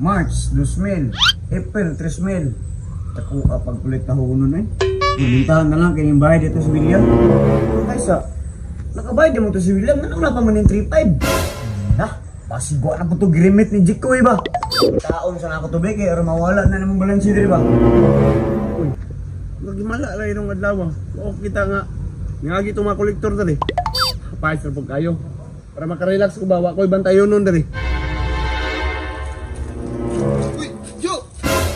March 2,000, April 3,000. Tako kapag kulit na hunon eh. Bulintahan na lang kayong bayad dito si William. Kaysa, nakabayad mo to si William, ano wala pa man yung 3,500? Pasigwa na po ito grimit ni Jikoy ba? Taon sa ako to be, kaya mawala na namang balansi diri ba? Uy, magimala lang yung adlaw. Oo, kita nga. Nga gito mga kolektor dali. Kapayas na po kayo. Para makarelax ko ba, wako'y bantayon nun dali.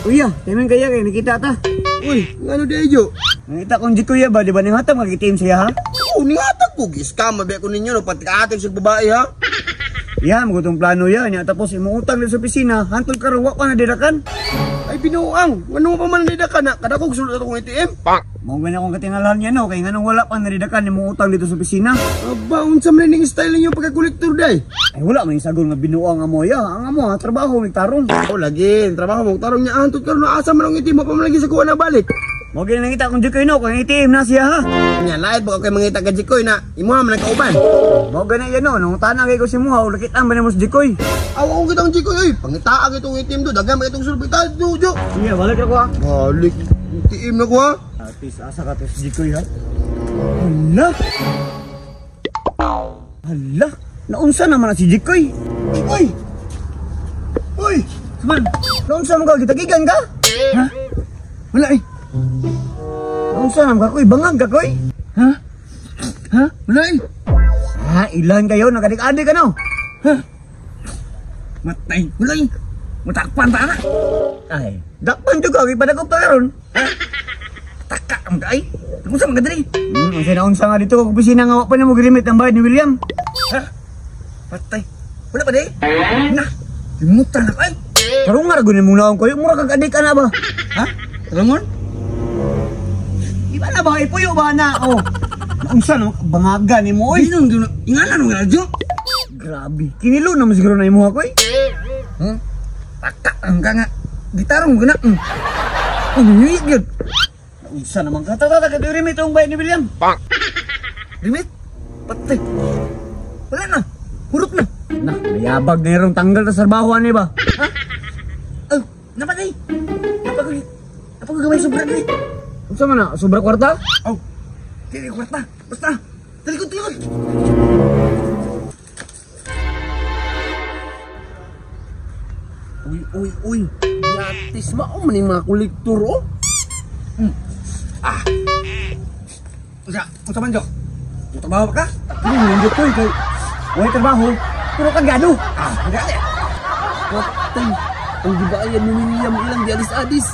Uy, timing kaya kayo, nakita ta. Uy, ano di Jo? Nakita kong Jikoy ba, di ba ning hatag mag-itim siya ha? Oo, nihatag ko. Giskam, mabiya ko ninyo, no, pati ka-ating sa babae ha. Yan, magutong plano yan. Tapos imuutang din sa opisina, hantol ka rawa ka na dirakan. Ay, binuang. Ano pa man nalidakan na? Kada ko gusto na itong ATM. Mau ganyan akong katingalahan niya no, kaya nga nung wala pa naridakan, imuutang dito sa opisina. Aba, unsa man ning style ninyo pagka-kolektor day? Ay wala, may sagol nga binuang nga mo ya. Ang amo ha, trabaho, may tarong. Oh, lagi. Trabaho mo. Tarong niya antod karon na asa man ang ATM mo pa man lagi sa kuha na balik. Mau ganyan nakita kong Jikoy no, kung ATM na siya ha. Nya, lahat ba kayo mangita ka Jikoy na imuha man ang kauban? Mau ganyan yan no, nung tanang kayo ko si Muha, ulakit ang banay mo si Jikoy. Awa ko kitang Jikoy, oy. Pangitaag itong ATM do. Dagan ba itong sulbitan do, Jo? Sige, balik ako ha. Balik. ATM na ko ha. Atis, asa ka to si Jikoy ha. Hala. Hala. Naunsa naman na si Jikoy. Uy! Uy! Man, naunsa mo ka? Gitagigan ka? Ha? Wala eh. Naunsa naman ka koy? Bangag ka koy? Ha? Ha? Wala eh. Ha? Ilan kayo? Nakadik-adik ka no? Ha? Matay. Wala eh. Matakpan ta na. Ay, dakpan juga. Kaya padagop ka karon. Ha? Taka ang ka ay. Naunsa mga dali? Ang naunsa nga dito. Kung pisina nga pa na mo grimit ang bayad ni William. Ha? Patay. Wala pa di? Na. Limutan na ka ay. Karong nga ragunin muna akong kayo. Mura kag adik ka na ba? Ha? Ramon? Di ba na ba? Ipuyo ba na? Oh. Naunsa no? Bangaga ni mo oy. Ingalan mo nga, Jo? Grabe. Kinilo naman siguro na imo ako eh. Taka ang ka nga. Gitarong mo gana. Ano yun yun? Naunsa naman ka? Tata ka rimit ang bayad ni William. Rimit? Patay. Wala na. Hurot na. Nah, mayabag na yung tanggal na sarbahuan niya ba? Ha? Oh, napatay. Napag gawin sobra na eh. Unsa man na? Sobra kwarta? Oh, hindi kwarta. Basta. Talikod. Uy. Yatis mao man yung mga kolektor, oh. Unsa man, Jo? Trabaho ba ka? Hindi ko eh. Kay wala trabaho. Puro kagano. Gani. Patay. Ang gibayan ni William ilang di alis-adis.